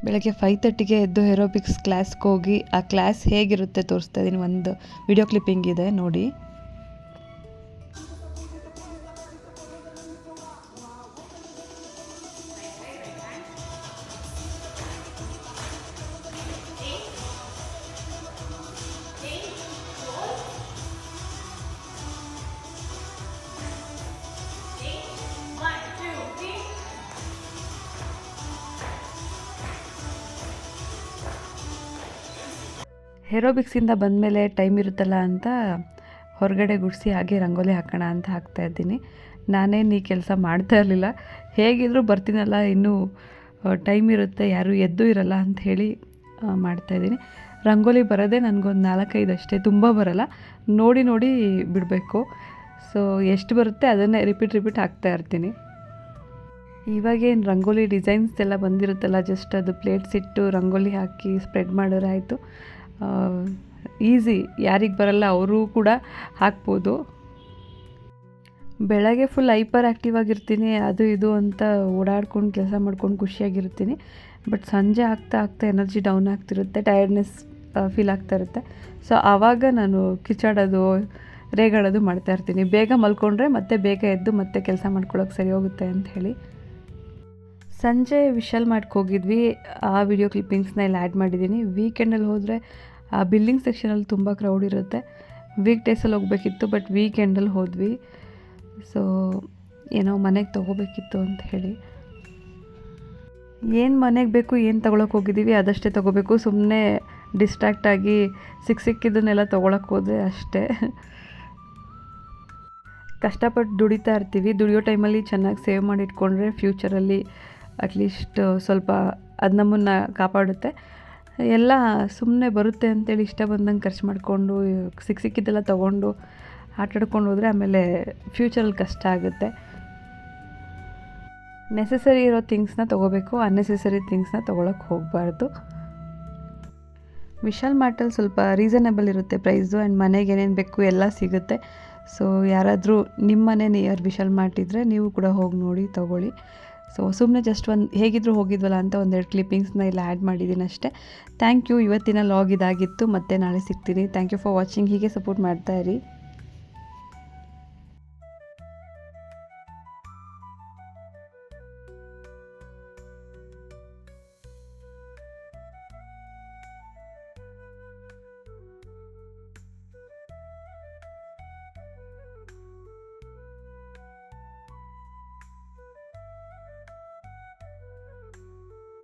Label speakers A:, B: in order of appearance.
A: ಬೆಳಗ್ಗೆ 5:30ಗೆ ಎದ್ದು ಏರೋಬಿಕ್ಸ್ ಕ್ಲಾಸ್ಗೆ ಹೋಗಿ ಆ ಕ್ಲಾಸ್ ಹೇಗಿರುತ್ತೆ ತೋರಿಸ್ತಾ ಇದ್ದೀನಿ. ಒಂದು ವಿಡಿಯೋ ಕ್ಲಿಪ್ಪಿಂಗ್ ಇದೆ ನೋಡಿ. ಏರೋಬಿಕ್ಸಿಂದ ಬಂದಮೇಲೆ ಟೈಮ್ ಇರುತ್ತಲ್ಲ ಅಂತ ಹೊರಗಡೆ ಗುಡಿಸಿ ಹಾಗೆ ರಂಗೋಲಿ ಹಾಕೋಣ ಅಂತ ಹಾಕ್ತಾಯಿದ್ದೀನಿ. ನಾನೇನು ಈ ಕೆಲಸ ಮಾಡ್ತಾ ಇರಲಿಲ್ಲ, ಹೇಗಿದ್ದರೂ ಬರ್ತೀನಲ್ಲ, ಇನ್ನೂ ಟೈಮ್ ಇರುತ್ತೆ, ಯಾರೂ ಎದ್ದು ಇರಲ್ಲ ಅಂತ ಹೇಳಿ ಮಾಡ್ತಾಯಿದ್ದೀನಿ. ರಂಗೋಲಿ ಬರೋದೇ ನನಗೊಂದು 4-5 ಅಷ್ಟೇ, ತುಂಬ ಬರಲ್ಲ, ನೋಡಿ ನೋಡಿ ಬಿಡಬೇಕು. ಸೊ ಎಷ್ಟು ಬರುತ್ತೆ ಅದನ್ನೇ ರಿಪೀಟ್ ಹಾಕ್ತಾ ಇರ್ತೀನಿ. ಇವಾಗೇನು ರಂಗೋಲಿ ಡಿಸೈನ್ಸ್ ಎಲ್ಲ ಬಂದಿರುತ್ತಲ್ಲ, ಜಸ್ಟ್ ಅದು ಪ್ಲೇಟ್ಸ್ ಇಟ್ಟು ರಂಗೋಲಿ ಹಾಕಿ ಸ್ಪ್ರೆಡ್ ಮಾಡಿದ್ರೆ ಆಯಿತು. ಈಸಿ, ಯಾರಿಗೆ ಬರಲ್ಲ ಅವರು ಕೂಡ ಹಾಕ್ಬೋದು. ಬೆಳಗ್ಗೆ ಫುಲ್ ಹೈಪರ್ ಆ್ಯಕ್ಟಿವ್ ಆಗಿರ್ತೀನಿ, ಅದು ಇದು ಅಂತ ಓಡಾಡ್ಕೊಂಡು ಕೆಲಸ ಮಾಡ್ಕೊಂಡು ಖುಷಿಯಾಗಿರ್ತೀನಿ. ಬಟ್ ಸಂಜೆ ಆಗ್ತಾ ಎನರ್ಜಿ ಡೌನ್ ಆಗ್ತಿರುತ್ತೆ, ಟಯರ್ಡ್ನೆಸ್ ಫೀಲ್ ಆಗ್ತಾ ಇರುತ್ತೆ. ಸೊ ಆವಾಗ ನಾನು ಕಿಚಾಡೋದು, ರೇಗಾಡೋದು ಮಾಡ್ತಾಯಿರ್ತೀನಿ. ಬೇಗ ಮಲ್ಕೊಂಡ್ರೆ ಮತ್ತೆ ಬೇಗ ಎದ್ದು ಮತ್ತೆ ಕೆಲಸ ಮಾಡ್ಕೊಳ್ಳೋಕೆ ಸರಿ ಹೋಗುತ್ತೆ ಅಂತ ಹೇಳಿ. ಸಂಜೆ ವಿಶಾಲ್ ಮಾರ್ಟ್ಗೆ ಹೋಗಿದ್ವಿ, ಆ ವಿಡಿಯೋ ಕ್ಲಿಪ್ಪಿಂಗ್ಸ್ನ ಇಲ್ಲಿ ಆ್ಯಡ್ ಮಾಡಿದ್ದೀನಿ. ವೀಕೆಂಡಲ್ಲಿ ಹೋದರೆ ಆ ಬಿಲ್ಲಿಂಗ್ ಸೆಕ್ಷನಲ್ಲಿ ತುಂಬ ಕ್ರೌಡ್ ಇರುತ್ತೆ. ವೀಕ್ ಡೇಸಲ್ಲಿ ಹೋಗಬೇಕಿತ್ತು, ಬಟ್ ವೀಕೆಂಡಲ್ಲಿ ಹೋದ್ವಿ. ಸೊ ಏನೋ ಮನೆಗೆ ತೊಗೋಬೇಕಿತ್ತು ಅಂತ ಹೇಳಿ. ಏನು ಮನೆಗೆ ಬೇಕು, ಏನು ತೊಗೊಳಕ್ಕೆ ಹೋಗಿದ್ದೀವಿ ಅದಷ್ಟೇ ತೊಗೋಬೇಕು. ಸುಮ್ಮನೆ ಡಿಸ್ಟ್ರ್ಯಾಕ್ಟ್ ಆಗಿ ಸಿಕ್ಕಿದ್ದನ್ನೆಲ್ಲ ತೊಗೊಳಕ್ಕೆ ಹೋದರೆ ಅಷ್ಟೇ. ಕಷ್ಟಪಟ್ಟು ದುಡಿತಾ ಇರ್ತೀವಿ, ದುಡಿಯೋ ಟೈಮಲ್ಲಿ ಚೆನ್ನಾಗಿ ಸೇವ್ ಮಾಡಿ ಇಟ್ಕೊಂಡ್ರೆ ಫ್ಯೂಚರಲ್ಲಿ ಅಟ್ಲೀಸ್ಟ್ ಸ್ವಲ್ಪ ಅದು ನಮ್ಮನ್ನು ಕಾಪಾಡುತ್ತೆ. ಎಲ್ಲ ಸುಮ್ಮನೆ ಬರುತ್ತೆ ಅಂತೇಳಿ ಇಷ್ಟ ಬಂದಂಗೆ ಖರ್ಚು ಮಾಡಿಕೊಂಡು ಸಿಕ್ಕಿದ್ದೆಲ್ಲ ತೊಗೊಂಡು ಆಟಾಡ್ಕೊಂಡು ಹೋದರೆ ಆಮೇಲೆ ಫ್ಯೂಚರಲ್ಲಿ ಕಷ್ಟ ಆಗುತ್ತೆ. ನೆಸೆಸರಿ ಇರೋ ಥಿಂಗ್ಸ್ನ ತೊಗೋಬೇಕು, ಅನ್ನೆಸೆಸರಿ ಥಿಂಗ್ಸ್ನ ತೊಗೊಳಕ್ಕೆ ಹೋಗಬಾರ್ದು. ವಿಶಾಲ್ ಮಾರ್ಟಲ್ಲಿ ಸ್ವಲ್ಪ ರೀಸನಬಲ್ ಇರುತ್ತೆ ಪ್ರೈಸು, ಆ್ಯಂಡ್ ಮನೆಗೆ ಏನೇನು ಬೇಕು ಎಲ್ಲ ಸಿಗುತ್ತೆ. ಸೊ ಯಾರಾದರೂ ನಿಮ್ಮ ಮನೆ ನಿಯರ್ ವಿಶಾಲ್ ಮಾರ್ಟ್ ಇದ್ದರೆ ನೀವು ಕೂಡ ಹೋಗಿ ನೋಡಿ ತೊಗೊಳ್ಳಿ. ಸೊ ಸುಮ್ಮನೆ ಜಸ್ಟ್ ಹೇಗಿದ್ದರೂ ಹೋಗಿದ್ವಲ್ಲ ಅಂತ 1-2 ಕ್ಲಿಪ್ಪಿಂಗ್ಸ್ನ ಇಲ್ಲಿ ಆ್ಯಡ್ ಮಾಡಿದ್ದೀನಿ ಅಷ್ಟೇ. Thank you. ಇವತ್ತಿನ ಲಾಗ್ ಇದಾಗಿತ್ತು, ಮತ್ತೆ ನಾಳೆ ಸಿಗ್ತೀನಿ. Thank you for watching. ಹೀಗೆ ಸಪೋರ್ಟ್ ಮಾಡ್ತಾಯಿರಿ.